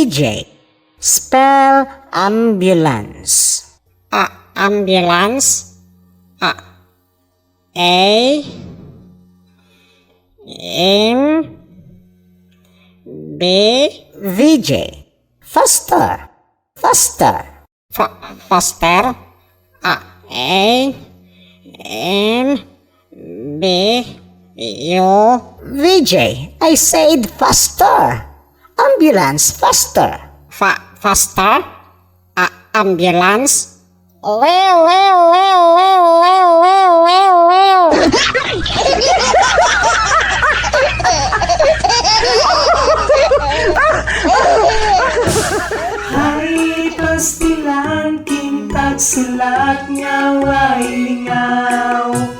VJ. Spell ambulance. Ambulance. A-M-B. VJ. Faster. Faster. Faster. A-M-B-U. VJ, I said faster. Ambulance, faster. Faster. Ambulance. Well.